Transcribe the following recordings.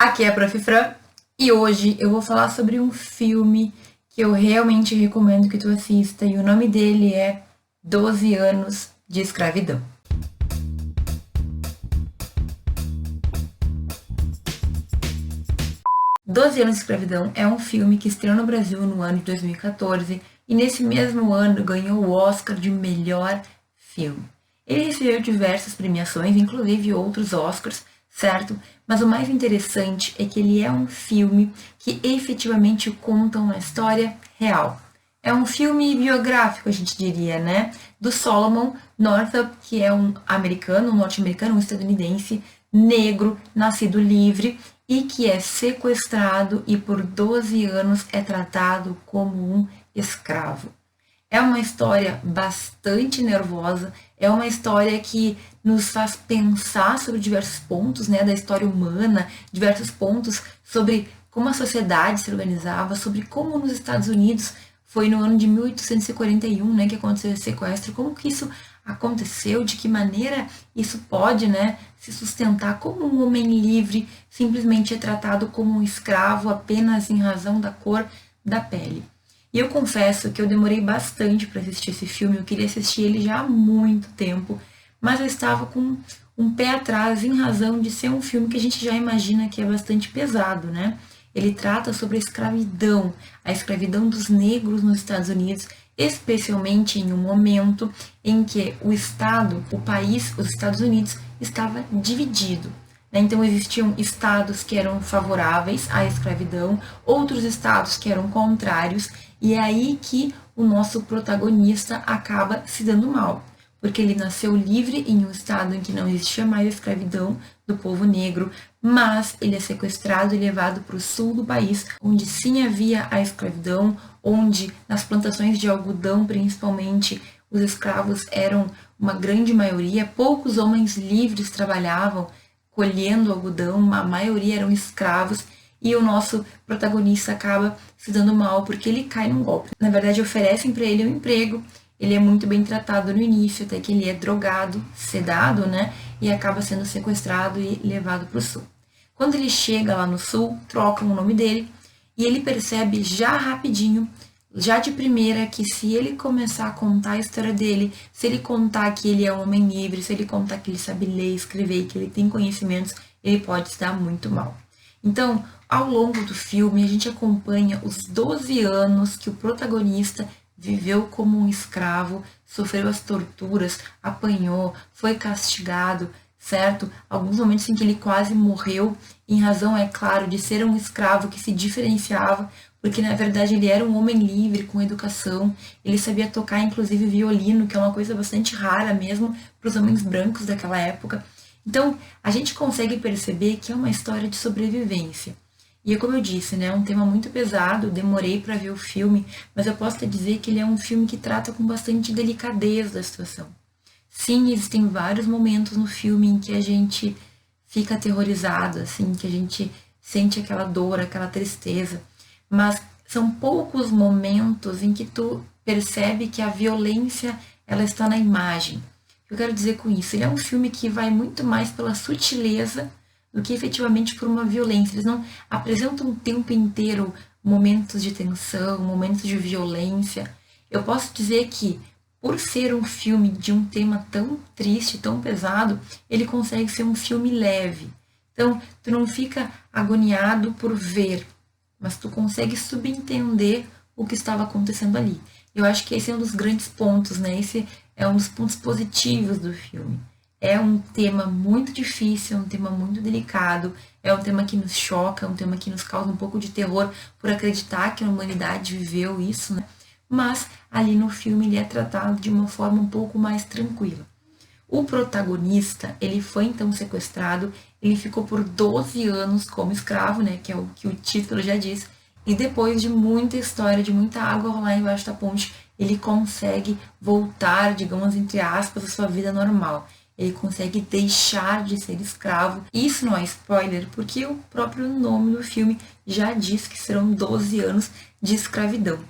Aqui é a Prof. Fran e hoje eu vou falar sobre um filme que eu realmente recomendo que tu assista e o nome dele é 12 anos de escravidão. 12 anos de escravidão é um filme que estreou no Brasil no ano de 2014 e nesse mesmo ano ganhou o Oscar de melhor filme. Ele recebeu diversas premiações, inclusive outros Oscars, certo? Mas o mais interessante é que ele é um filme que efetivamente conta uma história real. É um filme biográfico, a gente diria, né? Do Solomon Northup, que é um americano, um norte-americano, um estadunidense, negro, nascido livre e que é sequestrado e por 12 anos é tratado como um escravo. É uma história bastante nervosa, é uma história que nos faz pensar sobre diversos pontos, né, da história humana, diversos pontos sobre como a sociedade se organizava, sobre como nos Estados Unidos foi no ano de 1841, né, que aconteceu esse sequestro, como que isso aconteceu, de que maneira isso pode, né, se sustentar como um homem livre simplesmente é tratado como um escravo apenas em razão da cor da pele. E eu confesso que eu demorei bastante para assistir esse filme, eu queria assistir ele já há muito tempo, mas eu estava com um pé atrás em razão de ser um filme que a gente já imagina que é bastante pesado, né? Ele trata sobre a escravidão dos negros nos Estados Unidos, especialmente em um momento em que o Estado, o país, os Estados Unidos, estava dividido. Então existiam estados que eram favoráveis à escravidão, outros estados que eram contrários, e é aí que o nosso protagonista acaba se dando mal, porque ele nasceu livre em um estado em que não existia mais a escravidão do povo negro, mas ele é sequestrado e levado para o sul do país, onde sim havia a escravidão, onde nas plantações de algodão, principalmente, os escravos eram uma grande maioria, poucos homens livres trabalhavam colhendo algodão, a maioria eram escravos, e o nosso protagonista acaba se dando mal porque ele cai num golpe. Na verdade, oferecem para ele um emprego, ele é muito bem tratado no início, até que ele é drogado, sedado, né? E acaba sendo sequestrado e levado para o sul. Quando ele chega lá no sul, trocam o nome dele e ele percebe já rapidinho, já de primeira, que se ele começar a contar a história dele, se ele contar que ele é um homem livre, se ele contar que ele sabe ler, escrever e que ele tem conhecimentos, ele pode se dar muito mal. Então, ao longo do filme, a gente acompanha os 12 anos que o protagonista viveu como um escravo, sofreu as torturas, apanhou, foi castigado, certo? Alguns momentos em que ele quase morreu, em razão, é claro, de ser um escravo que se diferenciava, porque na verdade ele era um homem livre, com educação, ele sabia tocar inclusive violino, que é uma coisa bastante rara mesmo para os homens brancos daquela época. Então, a gente consegue perceber que é uma história de sobrevivência. E é como eu disse, né, é um tema muito pesado, demorei para ver o filme, mas eu posso te dizer que ele é um filme que trata com bastante delicadeza da situação. Sim, existem vários momentos no filme em que a gente fica aterrorizado, assim, que a gente sente aquela dor, aquela tristeza, mas são poucos momentos em que tu percebe que a violência ela está na imagem. O que eu quero dizer com isso? Ele é um filme que vai muito mais pela sutileza do que efetivamente por uma violência. Eles não apresentam o tempo inteiro momentos de tensão, momentos de violência. Eu posso dizer que, por ser um filme de um tema tão triste, tão pesado, ele consegue ser um filme leve. Então, tu não fica agoniado por ver, mas tu consegue subentender o que estava acontecendo ali. Eu acho que esse é um dos grandes pontos, né? Esse é um dos pontos positivos do filme. É um tema muito difícil, é um tema muito delicado, é um tema que nos choca, é um tema que nos causa um pouco de terror por acreditar que a humanidade viveu isso, né? Mas ali no filme ele é tratado de uma forma um pouco mais tranquila. O protagonista, ele foi então sequestrado, ele ficou por 12 anos como escravo, né, que é o que o título já diz, e depois de muita história, de muita água rolar embaixo da ponte, ele consegue voltar, digamos, entre aspas, à sua vida normal. Ele consegue deixar de ser escravo. Isso não é spoiler, porque o próprio nome do filme já diz que serão 12 anos de escravidão.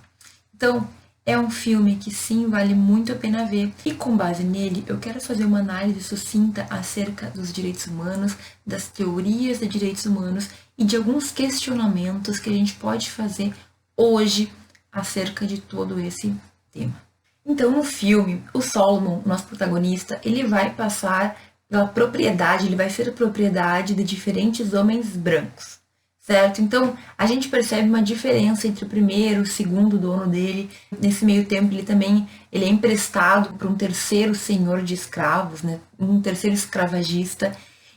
Então, É um filme que sim, vale muito a pena ver. E com base nele, eu quero fazer uma análise sucinta acerca dos direitos humanos, das teorias de direitos humanos e de alguns questionamentos que a gente pode fazer hoje acerca de todo esse tema. Então, no filme, o Solomon, nosso protagonista, ele vai passar pela propriedade, ele vai ser a propriedade de diferentes homens brancos, certo? Então, a gente percebe uma diferença entre o primeiro e o segundo dono dele. Nesse meio tempo, ele é emprestado por um terceiro senhor de escravos, né? Um terceiro escravagista.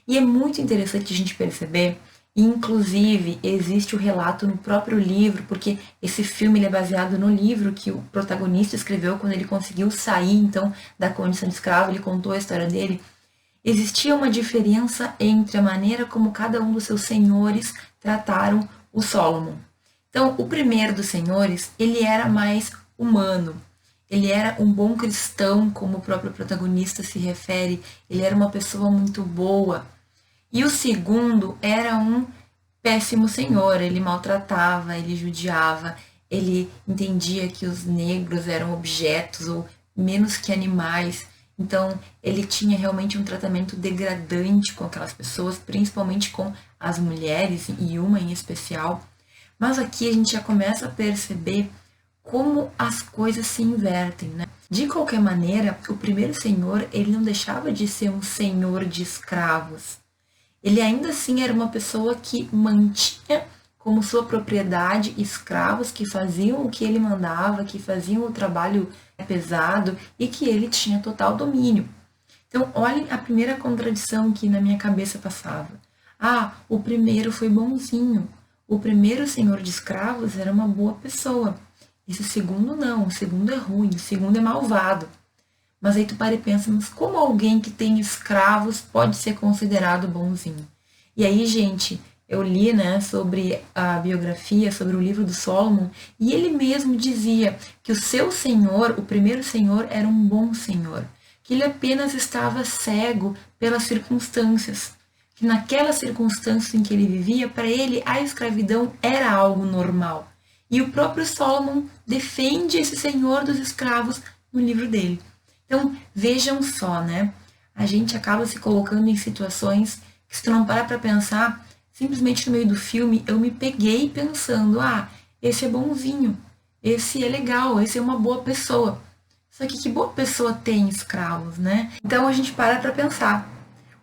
E é muito interessante a gente perceber. Inclusive, existe o relato no próprio livro, porque esse filme ele é baseado no livro que o protagonista escreveu quando ele conseguiu sair, então, da condição de escravo, ele contou a história dele. Existia uma diferença entre a maneira como cada um dos seus senhores trataram o Solomon. Então, o primeiro dos senhores, ele era mais humano. Ele era um bom cristão, como o próprio protagonista se refere. Ele era uma pessoa muito boa. E o segundo era um péssimo senhor, ele maltratava, ele judiava, ele entendia que os negros eram objetos ou menos que animais. Então, ele tinha realmente um tratamento degradante com aquelas pessoas, principalmente com as mulheres, e uma em especial. Mas aqui a gente já começa a perceber como as coisas se invertem, né? De qualquer maneira, o primeiro senhor, ele não deixava de ser um senhor de escravos. Ele ainda assim era uma pessoa que mantinha como sua propriedade escravos que faziam o que ele mandava, que faziam o trabalho pesado e que ele tinha total domínio. Então, olhem a primeira contradição que na minha cabeça passava. Ah, o primeiro foi bonzinho. O primeiro senhor de escravos era uma boa pessoa. E o segundo não, o segundo é ruim, o segundo é malvado. Mas aí tu para e pensa, mas como alguém que tem escravos pode ser considerado bonzinho? E aí, gente, eu li, né, sobre a biografia, sobre o livro do Solomon, e ele mesmo dizia que o seu senhor, o primeiro senhor, era um bom senhor, que ele apenas estava cego pelas circunstâncias, que naquelas circunstâncias em que ele vivia, para ele a escravidão era algo normal. E o próprio Solomon defende esse senhor dos escravos no livro dele. Então, vejam só, né? A gente acaba se colocando em situações que, se tu não parar para pensar, simplesmente no meio do filme, eu me peguei pensando, ah, esse é bonzinho, esse é legal, esse é uma boa pessoa. Só que boa pessoa tem escravos, né? Então, a gente para pensar.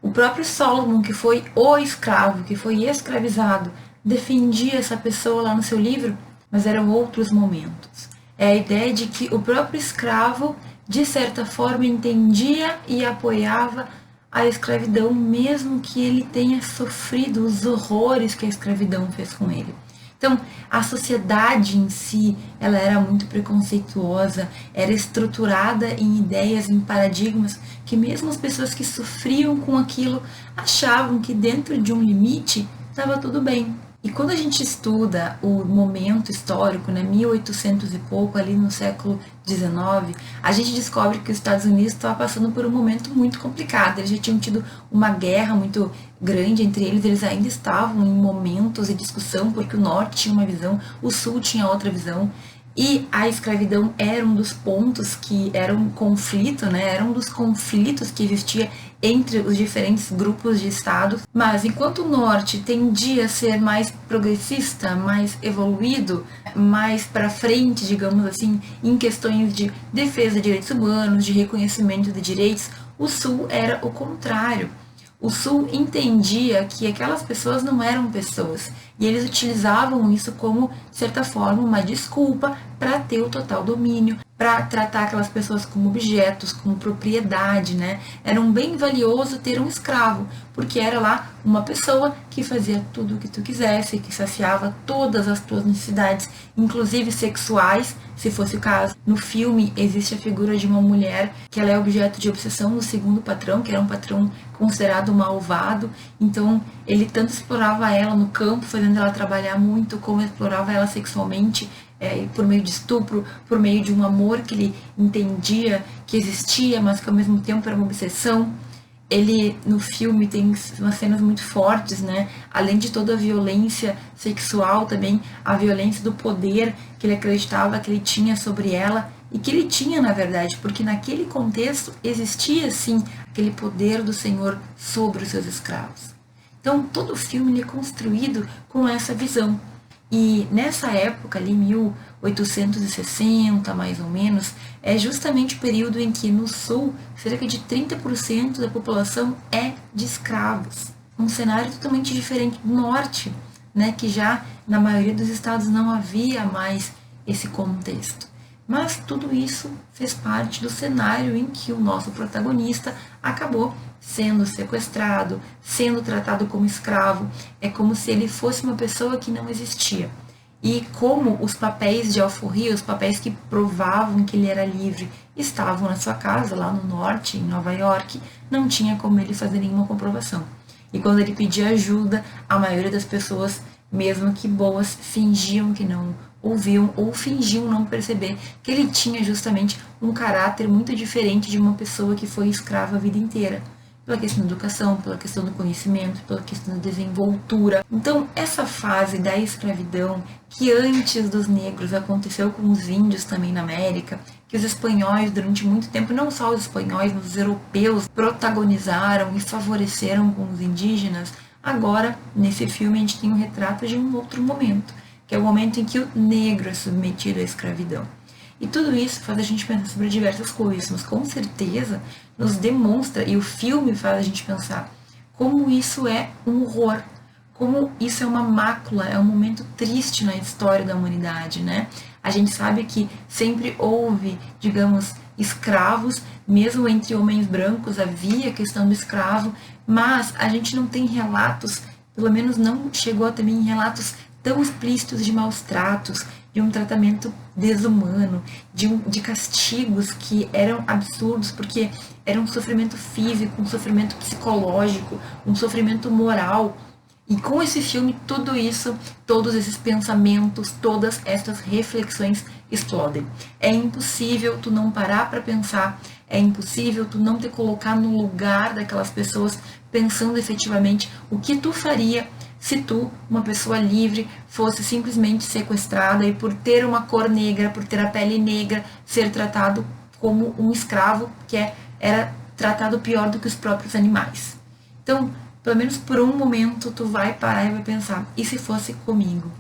O próprio Solomon, que foi o escravo, que foi escravizado, defendia essa pessoa lá no seu livro, mas eram outros momentos. É a ideia de que o próprio escravo, de certa forma, entendia e apoiava a escravidão, mesmo que ele tenha sofrido os horrores que a escravidão fez com ele. Então, a sociedade em si, ela era muito preconceituosa, era estruturada em ideias, em paradigmas, que mesmo as pessoas que sofriam com aquilo achavam que dentro de um limite estava tudo bem. E quando a gente estuda o momento histórico, né, 1800 e pouco, ali no século XIX, a gente descobre que os Estados Unidos estava passando por um momento muito complicado. Eles já tinham tido uma guerra muito grande entre eles ainda estavam em momentos de discussão, porque o Norte tinha uma visão, o Sul tinha outra visão. E a escravidão era um dos pontos que era um conflito, né? Era um dos conflitos que existia entre os diferentes grupos de estados. Mas enquanto o norte tendia a ser mais progressista, mais evoluído, mais para frente, digamos assim, em questões de defesa de direitos humanos, de reconhecimento de direitos, o sul era o contrário. O Sul entendia que aquelas pessoas não eram pessoas e eles utilizavam isso como, de certa forma, uma desculpa para ter o total domínio, para tratar aquelas pessoas como objetos, como propriedade, né? Era um bem valioso ter um escravo, porque era lá uma pessoa que fazia tudo o que tu quisesse, que saciava todas as tuas necessidades, inclusive sexuais, se fosse o caso. No filme existe a figura de uma mulher que ela é objeto de obsessão do segundo patrão, que era um patrão considerado malvado, então ele tanto explorava ela no campo, fazendo ela trabalhar muito, como explorava ela sexualmente, por meio de estupro, por meio de um amor que ele entendia que existia, mas que ao mesmo tempo era uma obsessão. Ele, no filme, tem umas cenas muito fortes, né? Além de toda a violência sexual, também a violência do poder que ele acreditava que ele tinha sobre ela. e que ele tinha, na verdade, porque naquele contexto existia, sim, aquele poder do Senhor sobre os seus escravos. Então, todo o filme é construído com essa visão. E nessa época, ali 1860, mais ou menos, é justamente o período em que no sul, cerca de 30% da população é de escravos. Um cenário totalmente diferente do norte, né, que já na maioria dos estados não havia mais esse contexto. Mas tudo isso fez parte do cenário em que o nosso protagonista acabou sendo sequestrado, sendo tratado como escravo. É como se ele fosse uma pessoa que não existia. E como os papéis de alforria, os papéis que provavam que ele era livre, estavam na sua casa, lá no norte, em Nova York, não tinha como ele fazer nenhuma comprovação. E quando ele pedia ajuda, a maioria das pessoas, mesmo que boas, fingiam que não ouviam ou fingiam não perceber que ele tinha justamente um caráter muito diferente de uma pessoa que foi escrava a vida inteira. Pela questão da educação, pela questão do conhecimento, pela questão da desenvoltura. Então, essa fase da escravidão, que antes dos negros aconteceu com os índios também na América, que os espanhóis, durante muito tempo, não só os espanhóis, mas os europeus, protagonizaram e favoreceram com os indígenas, agora, nesse filme, a gente tem um retrato de um outro momento, que é o momento em que o negro é submetido à escravidão. E tudo isso faz a gente pensar sobre diversas coisas, mas com certeza nos demonstra, e o filme faz a gente pensar, como isso é um horror, como isso é uma mácula, é um momento triste na história da humanidade, né? A gente sabe que sempre houve, digamos, escravos, mesmo entre homens brancos havia a questão do escravo, mas a gente não tem relatos, pelo menos não chegou também em relatos tão explícitos de maus tratos, de um tratamento desumano, de castigos que eram absurdos, porque era um sofrimento físico, um sofrimento psicológico, um sofrimento moral. E com esse filme, tudo isso, todos esses pensamentos, todas essas reflexões explodem. É impossível tu não parar para pensar, é impossível tu não te colocar no lugar daquelas pessoas, pensando efetivamente o que tu faria se tu, uma pessoa livre, fosse simplesmente sequestrada e por ter uma cor negra, por ter a pele negra, ser tratado como um escravo que era tratado pior do que os próprios animais. Então, pelo menos por um momento, tu vai parar e vai pensar, e se fosse comigo?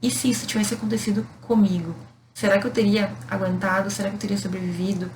E se isso tivesse acontecido comigo? Será que eu teria aguentado? Será que eu teria sobrevivido?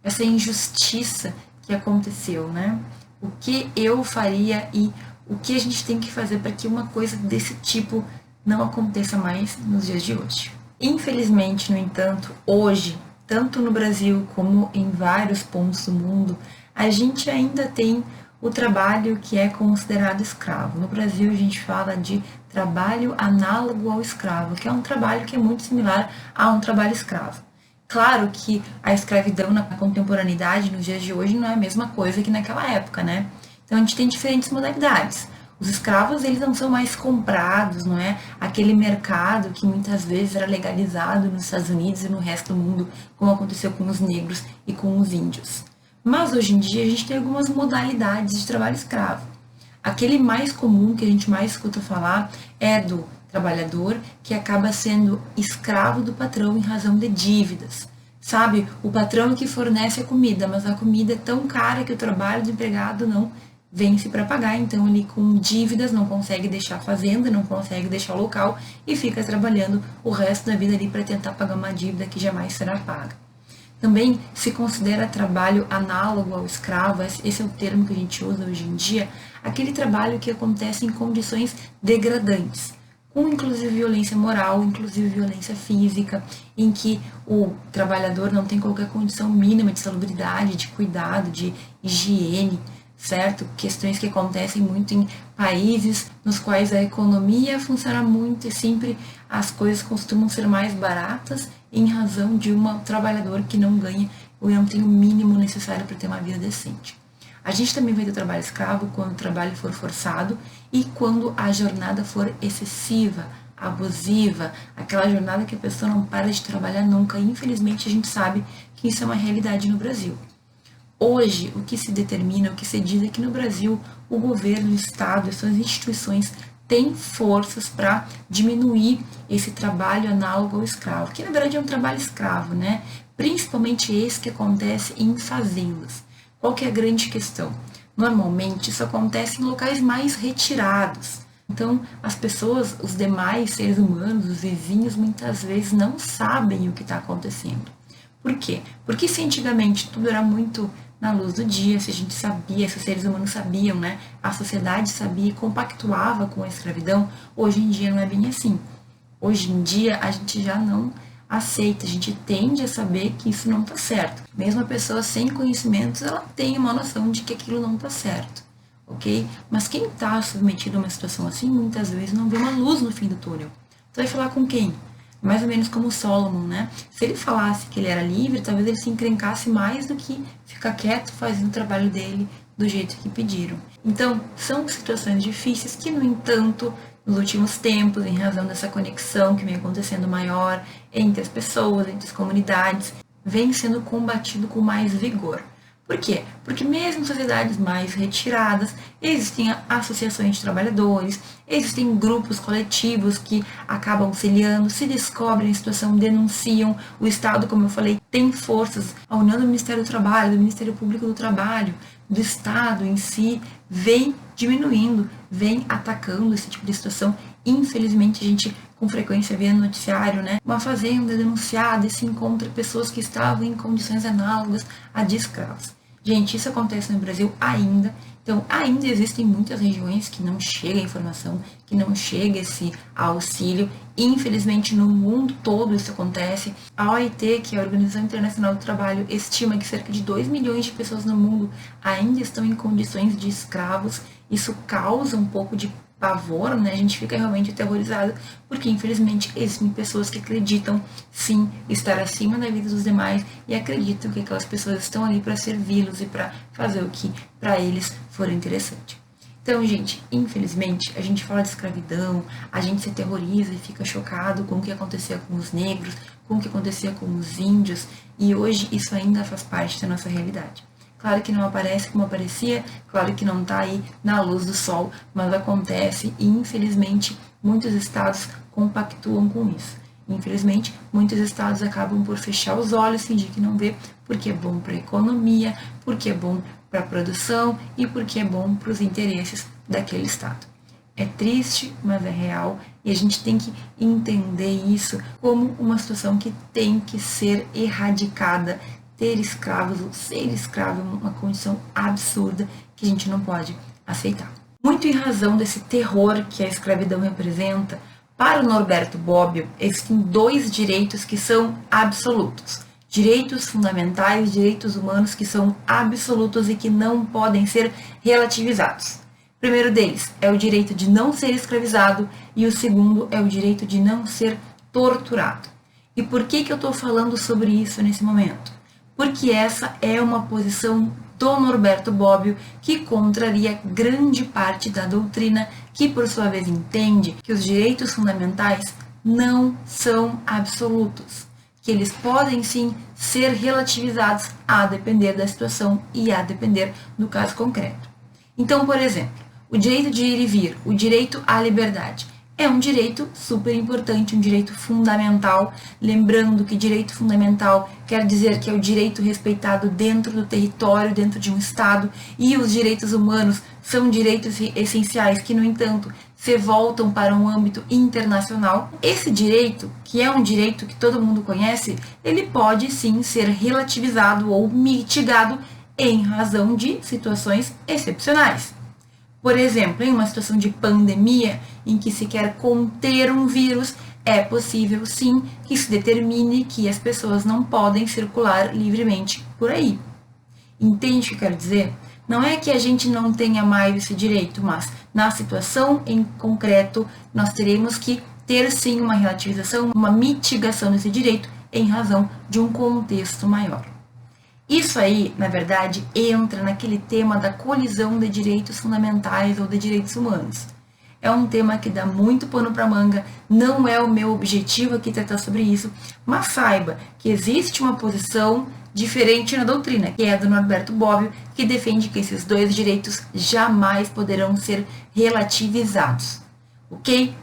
Essa injustiça que aconteceu, né? O que eu faria e o que a gente tem que fazer para que uma coisa desse tipo não aconteça mais nos dias de hoje. Infelizmente, no entanto, hoje, tanto no Brasil como em vários pontos do mundo, a gente ainda tem o trabalho que é considerado escravo. No Brasil, a gente fala de trabalho análogo ao escravo, que é um trabalho que é muito similar a um trabalho escravo. Claro que a escravidão na contemporaneidade, nos dias de hoje, não é a mesma coisa que naquela época, né? Então a gente tem diferentes modalidades. Os escravos, eles não são mais comprados, não é? Aquele mercado que muitas vezes era legalizado nos Estados Unidos e no resto do mundo, como aconteceu com os negros e com os índios. Mas hoje em dia a gente tem algumas modalidades de trabalho escravo. Aquele mais comum que a gente mais escuta falar é do trabalhador que acaba sendo escravo do patrão em razão de dívidas. Sabe, o patrão que fornece a comida, mas a comida é tão cara que o trabalho do empregado não vence para pagar, então ele com dívidas não consegue deixar a fazenda, não consegue deixar o local e fica trabalhando o resto da vida ali para tentar pagar uma dívida que jamais será paga. Também se considera trabalho análogo ao escravo, esse é o termo que a gente usa hoje em dia, aquele trabalho que acontece em condições degradantes, com inclusive violência moral, inclusive violência física, em que o trabalhador não tem qualquer condição mínima de salubridade, de cuidado, de higiene, certo? Questões que acontecem muito em países nos quais a economia funciona muito e sempre as coisas costumam ser mais baratas em razão de um trabalhador que não ganha ou não tem o mínimo necessário para ter uma vida decente. A gente também vai ter trabalho escravo quando o trabalho for forçado e quando a jornada for excessiva, abusiva, aquela jornada que a pessoa não para de trabalhar nunca. E, infelizmente, a gente sabe que isso é uma realidade no Brasil. Hoje, o que se determina, o que se diz é que no Brasil, o governo, o Estado, as suas instituições têm forças para diminuir esse trabalho análogo ao escravo, que na verdade é um trabalho escravo, né? principalmente esse que acontece em fazendas. Qual que é a grande questão? Normalmente isso acontece em locais mais retirados. Então, as pessoas, os demais seres humanos, os vizinhos, muitas vezes não sabem o que está acontecendo. Por quê? Porque se antigamente tudo era muito na luz do dia, se a gente sabia, se os seres humanos sabiam, né? A sociedade sabia e compactuava com a escravidão, hoje em dia não é bem assim. Hoje em dia a gente já não aceita, a gente tende a saber que isso não está certo. Mesmo a pessoa sem conhecimentos, ela tem uma noção de que aquilo não está certo, ok? Mas quem está submetido a uma situação assim, muitas vezes não vê uma luz no fim do túnel. Você vai falar com quem? Mais ou menos como Solomon, né? Se ele falasse que ele era livre, talvez ele se encrencasse mais do que ficar quieto fazendo o trabalho dele do jeito que pediram. Então, são situações difíceis que, no entanto, nos últimos tempos, em razão dessa conexão que vem acontecendo maior entre as pessoas, entre as comunidades, vem sendo combatido com mais vigor. Por quê? Porque mesmo em sociedades mais retiradas, existem associações de trabalhadores, existem grupos coletivos que acabam auxiliando, se descobrem a situação, denunciam. O Estado, como eu falei, tem forças. A união do Ministério do Trabalho, do Ministério Público do Trabalho, do Estado em si, vem diminuindo, vem atacando esse tipo de situação. Infelizmente, a gente com frequência vê no noticiário, né? Uma fazenda denunciada e se encontra pessoas que estavam em condições análogas a de escravos. Gente, isso acontece no Brasil ainda. Então, ainda existem muitas regiões que não chega a informação, que não chega esse auxílio. Infelizmente, no mundo todo isso acontece. A OIT, que é a Organização Internacional do Trabalho, estima que cerca de 2 milhões de pessoas no mundo ainda estão em condições de escravos. Isso causa um pouco de pavor, né? A gente fica realmente aterrorizado, porque infelizmente existem pessoas que acreditam sim estar acima da vida dos demais e acreditam que aquelas pessoas estão ali para servi-los e para fazer o que para eles for interessante. Então, gente, infelizmente, a gente fala de escravidão, a gente se aterroriza e fica chocado com o que acontecia com os negros, com o que acontecia com os índios, e hoje isso ainda faz parte da nossa realidade. Claro que não aparece como aparecia, claro que não está aí na luz do sol, mas acontece e, infelizmente, muitos estados compactuam com isso. Infelizmente, muitos estados acabam por fechar os olhos, fingir que não vê, porque é bom para a economia, porque é bom para a produção e porque é bom para os interesses daquele estado. É triste, mas é real, e a gente tem que entender isso como uma situação que tem que ser erradicada. Ter escravos, ou ser escravo, é uma condição absurda que a gente não pode aceitar. Muito em razão desse terror que a escravidão representa, para o Norberto Bobbio, existem 2 direitos que são absolutos. Direitos fundamentais, direitos humanos que são absolutos e que não podem ser relativizados. O primeiro deles é o direito de não ser escravizado e o segundo é o direito de não ser torturado. E por que eu estou falando sobre isso nesse momento? Porque essa é uma posição do Norberto Bobbio que contraria grande parte da doutrina, que por sua vez entende que os direitos fundamentais não são absolutos, que eles podem sim ser relativizados a depender da situação e a depender do caso concreto. Então, por exemplo, o direito de ir e vir, o direito à liberdade, é um direito super importante, um direito fundamental, lembrando que direito fundamental quer dizer que é o direito respeitado dentro do território, dentro de um estado, e os direitos humanos são direitos essenciais que, no entanto, se voltam para um âmbito internacional. Esse direito, que é um direito que todo mundo conhece, ele pode sim ser relativizado ou mitigado em razão de situações excepcionais. Por exemplo, em uma situação de pandemia, em que se quer conter um vírus, é possível sim que se determine que as pessoas não podem circular livremente por aí. Entende o que eu quero dizer? Não é que a gente não tenha mais esse direito, mas na situação em concreto, nós teremos que ter sim uma relativização, uma mitigação desse direito em razão de um contexto maior. Isso aí, na verdade, entra naquele tema da colisão de direitos fundamentais ou de direitos humanos. É um tema que dá muito pano para manga, não é o meu objetivo aqui tratar sobre isso, mas saiba que existe uma posição diferente na doutrina, que é a do Norberto Bobbio, que defende que esses 2 direitos jamais poderão ser relativizados, ok?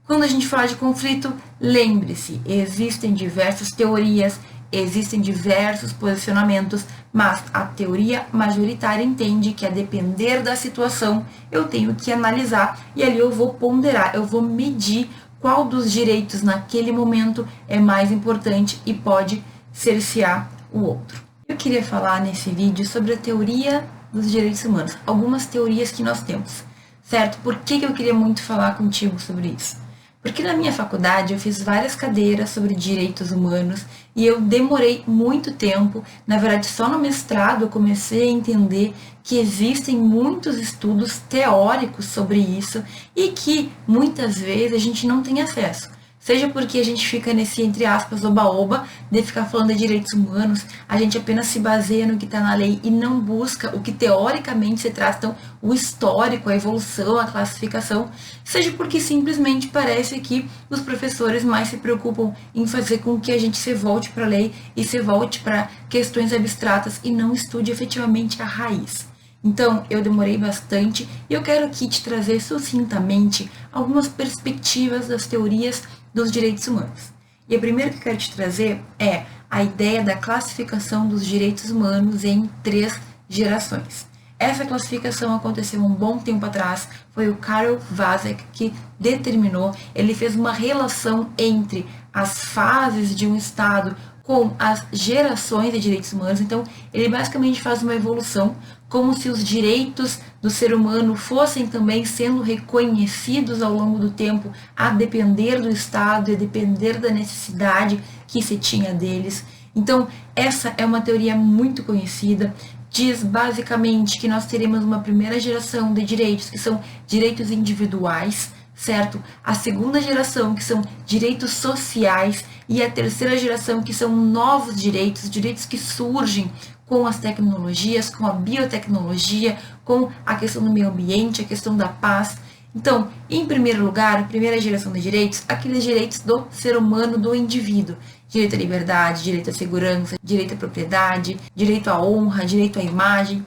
Quando a gente fala de conflito, lembre-se, existem diversas teorias, existem diversos posicionamentos, mas a teoria majoritária entende que, a depender da situação, eu tenho que analisar e ali eu vou ponderar, eu vou medir qual dos direitos naquele momento é mais importante e pode cercear o outro. Eu queria falar nesse vídeo sobre a teoria dos direitos humanos, algumas teorias que nós temos, certo? Por que eu queria muito falar contigo sobre isso? Porque na minha faculdade eu fiz várias cadeiras sobre direitos humanos e eu demorei muito tempo, na verdade só no mestrado eu comecei a entender que existem muitos estudos teóricos sobre isso e que muitas vezes a gente não tem acesso. Seja porque a gente fica nesse, entre aspas, oba-oba, de ficar falando de direitos humanos, a gente apenas se baseia no que está na lei e não busca o que teoricamente se traz, então, o histórico, a evolução, a classificação, seja porque simplesmente parece que os professores mais se preocupam em fazer com que a gente se volte para a lei e se volte para questões abstratas e não estude efetivamente a raiz. Então, eu demorei bastante e eu quero aqui te trazer sucintamente algumas perspectivas das teorias dos direitos humanos. E a primeira que eu quero te trazer é a ideia da classificação dos direitos humanos em 3 gerações. Essa classificação aconteceu um bom tempo atrás, foi o Karol Vazek que determinou, ele fez uma relação entre as fases de um Estado com as gerações de direitos humanos, então ele basicamente faz uma evolução, como se os direitos do ser humano fossem também sendo reconhecidos ao longo do tempo, a depender do Estado e a depender da necessidade que se tinha deles. Então, essa é uma teoria muito conhecida, diz basicamente que nós teremos uma primeira geração de direitos, que são direitos individuais, certo? A segunda geração, que são direitos sociais, e a terceira geração, que são novos direitos, direitos que surgem com as tecnologias, com a biotecnologia, com a questão do meio ambiente, a questão da paz. Então, em primeiro lugar, primeira geração de direitos, aqueles direitos do ser humano, do indivíduo. Direito à liberdade, direito à segurança, direito à propriedade, direito à honra, direito à imagem.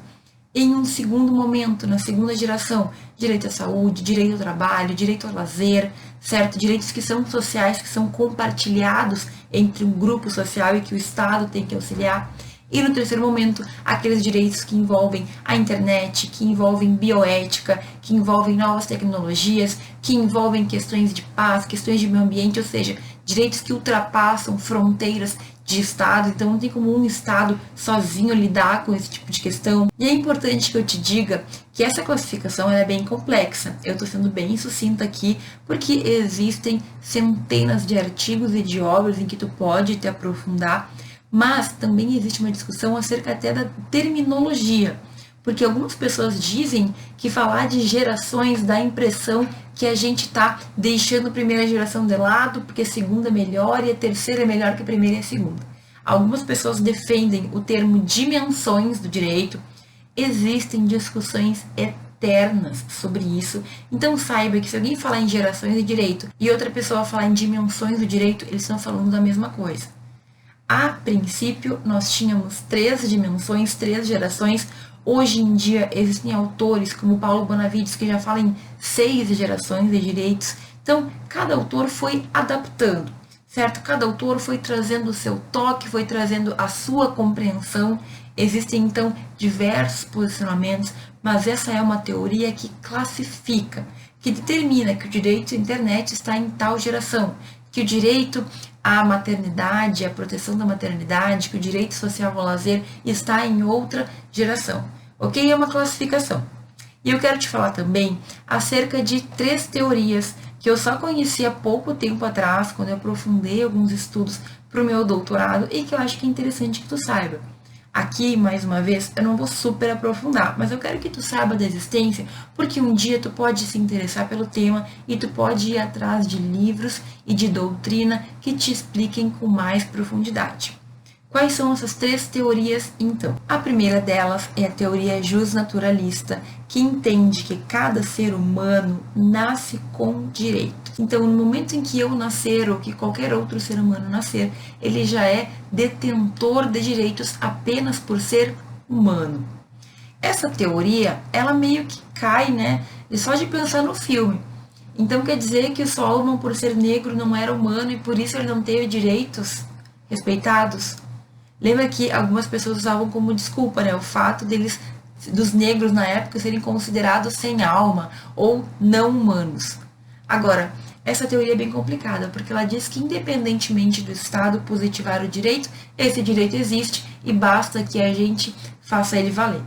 Em um segundo momento, na segunda geração, direito à saúde, direito ao trabalho, direito ao lazer, certo? Direitos que são sociais, que são compartilhados entre um grupo social e que o Estado tem que auxiliar. E no terceiro momento, aqueles direitos que envolvem a internet, que envolvem bioética, que envolvem novas tecnologias, que envolvem questões de paz, questões de meio ambiente, ou seja, direitos que ultrapassam fronteiras de Estado, então não tem como um Estado sozinho lidar com esse tipo de questão. E é importante que eu te diga que essa classificação é bem complexa. Eu estou sendo bem sucinta aqui, porque existem centenas de artigos e de obras em que tu pode te aprofundar, mas também existe uma discussão acerca até da terminologia, porque algumas pessoas dizem que falar de gerações dá a impressão que a gente está deixando a primeira geração de lado, porque a segunda é melhor e a terceira é melhor que a primeira e a segunda. Algumas pessoas defendem o termo dimensões do direito, existem discussões eternas sobre isso, então saiba que se alguém falar em gerações de direito e outra pessoa falar em dimensões do direito, eles estão falando da mesma coisa. A princípio, nós tínhamos 3 dimensões, 3 gerações. Hoje em dia, existem autores como Paulo Bonavides que já falam em 6 gerações de direitos. Então, cada autor foi adaptando, certo? Cada autor foi trazendo o seu toque, foi trazendo a sua compreensão. Existem, então, diversos posicionamentos, mas essa é uma teoria que classifica, que determina que o direito à internet está em tal geração, que o direito à maternidade, à proteção da maternidade, que o direito social ao lazer está em outra geração. Ok? É uma classificação. E eu quero te falar também acerca de 3 teorias que eu só conheci há pouco tempo atrás, quando eu aprofundei alguns estudos para o meu doutorado e que eu acho que é interessante que tu saiba. Aqui, mais uma vez, eu não vou super aprofundar, mas eu quero que tu saiba da existência, porque um dia tu pode se interessar pelo tema e tu pode ir atrás de livros e de doutrina que te expliquem com mais profundidade. Quais são essas 3 teorias, então? A primeira delas é a teoria justnaturalista, que entende que cada ser humano nasce com direito. Então, no momento em que eu nascer, ou que qualquer outro ser humano nascer, ele já é detentor de direitos apenas por ser humano. Essa teoria, ela meio que cai, né, só de pensar no filme. Então, quer dizer que o Solomon, por ser negro, não era humano e por isso ele não teve direitos respeitados? Lembra que algumas pessoas usavam como desculpa, né, o fato dos negros na época serem considerados sem alma ou não humanos. Agora, essa teoria é bem complicada, porque ela diz que independentemente do Estado positivar o direito, esse direito existe e basta que a gente faça ele valer.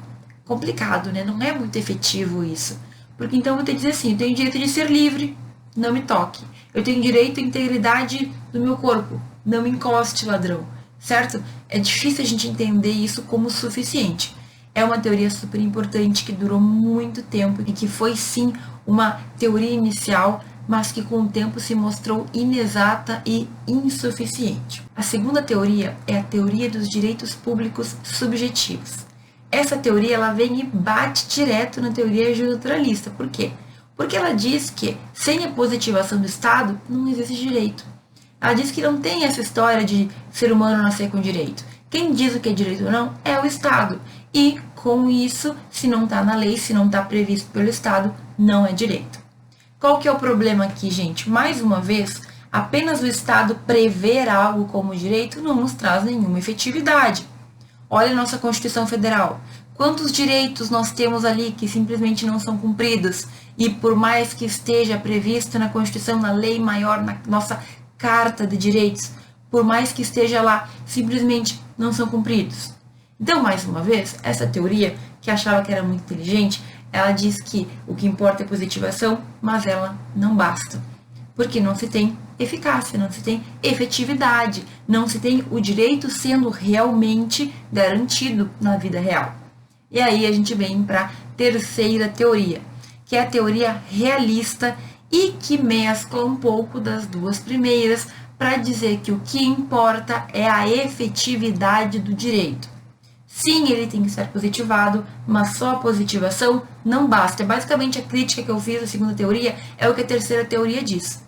Complicado, né? Não é muito efetivo isso. Porque então eu vou ter que dizer assim, eu tenho direito de ser livre, não me toque. Eu tenho direito à integridade do meu corpo, não me encoste, ladrão. Certo? É difícil a gente entender isso como suficiente. É uma teoria super importante que durou muito tempo e que foi sim uma teoria inicial, mas que com o tempo se mostrou inexata e insuficiente. A segunda teoria é a teoria dos direitos públicos subjetivos. Essa teoria ela vem e bate direto na teoria naturalista. Por quê? Porque ela diz que sem a positivação do Estado não existe direito. Ela diz que não tem essa história de ser humano nascer com direito. Quem diz o que é direito ou não é o Estado. E com isso, se não está na lei, se não está previsto pelo Estado, não é direito. Qual que é o problema aqui, gente? Mais uma vez, apenas o Estado prever algo como direito não nos traz nenhuma efetividade. Olha a nossa Constituição Federal. Quantos direitos nós temos ali que simplesmente não são cumpridos? E por mais que esteja previsto na Constituição, na lei maior, na nossa Carta de Direitos, por mais que esteja lá, simplesmente não são cumpridos. Então, mais uma vez, essa teoria, que achava que era muito inteligente, ela diz que o que importa é positivação, mas ela não basta. Porque não se tem eficácia, não se tem efetividade, não se tem o direito sendo realmente garantido na vida real. E aí a gente vem para a terceira teoria, que é a teoria realista e que mescla um pouco das duas primeiras para dizer que o que importa é a efetividade do direito. Sim, ele tem que ser positivado, mas só a positivação não basta. Basicamente, a crítica que eu fiz da segunda teoria é o que a terceira teoria diz.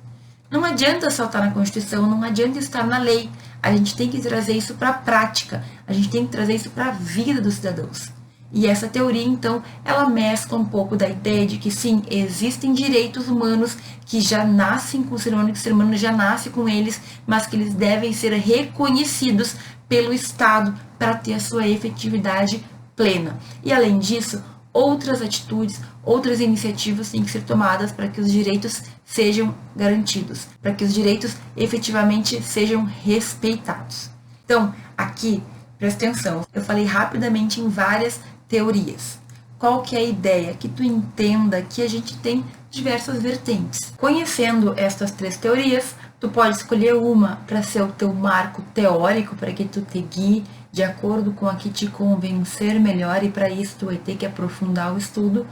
Não adianta só estar na Constituição, não adianta estar na lei. A gente tem que trazer isso para a prática, a gente tem que trazer isso para a vida dos cidadãos. E essa teoria, então, ela mescla um pouco da ideia de que, sim, existem direitos humanos que já nascem com o ser humano, que o ser humano já nasce com eles, mas que eles devem ser reconhecidos pelo Estado para ter a sua efetividade plena. E, além disso, outras atitudes, outras iniciativas têm que ser tomadas para que os direitos sejam garantidos, para que os direitos efetivamente sejam respeitados. Então, aqui, presta atenção, eu falei rapidamente em várias teorias. Qual que é a ideia? Que tu entenda que a gente tem diversas vertentes. Conhecendo estas três teorias, tu pode escolher uma para ser o teu marco teórico, para que tu te guie de acordo com a que te convencer melhor, e para isso tu vai ter que aprofundar o estudo,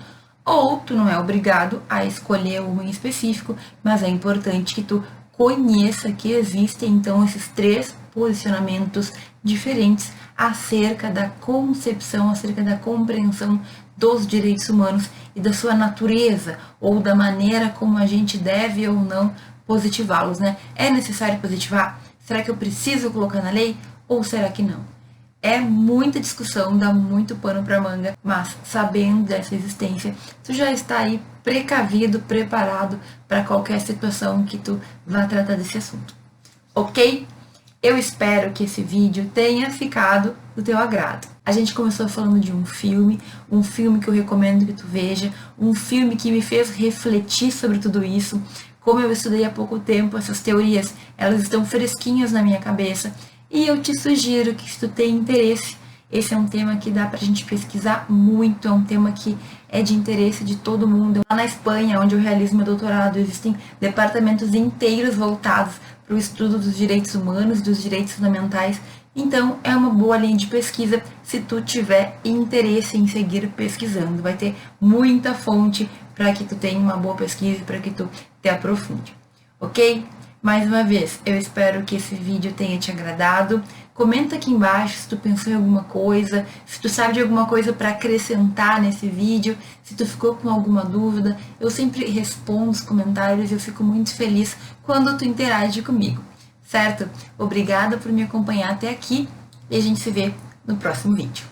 ou tu não é obrigado a escolher uma em específico, mas é importante que tu conheça que existem então esses três posicionamentos diferentes acerca da concepção, acerca da compreensão dos direitos humanos e da sua natureza, ou da maneira como a gente deve ou não positivá-los, né? É necessário positivar? Será que eu preciso colocar na lei? Ou será que não? É muita discussão, dá muito pano para manga, mas sabendo dessa existência, tu já está aí precavido, preparado para qualquer situação que tu vá tratar desse assunto. Ok? Eu espero que esse vídeo tenha ficado do teu agrado. A gente começou falando de um filme que eu recomendo que tu veja, um filme que me fez refletir sobre tudo isso. Como eu estudei há pouco tempo, essas teorias, elas estão fresquinhas na minha cabeça, e eu te sugiro que, se tu tem interesse, esse é um tema que dá pra gente pesquisar muito, é um tema que é de interesse de todo mundo. Lá na Espanha, onde eu realizo meu doutorado, existem departamentos inteiros voltados para o estudo dos direitos humanos, dos direitos fundamentais. Então, é uma boa linha de pesquisa se tu tiver interesse em seguir pesquisando. Vai ter muita fonte para que tu tenha uma boa pesquisa e para que tu te aprofunde. Ok? Mais uma vez, eu espero que esse vídeo tenha te agradado. Comenta aqui embaixo se tu pensou em alguma coisa, se tu sabe de alguma coisa para acrescentar nesse vídeo, se tu ficou com alguma dúvida. Eu sempre respondo os comentários e eu fico muito feliz quando tu interage comigo, certo? Obrigada por me acompanhar até aqui e a gente se vê no próximo vídeo.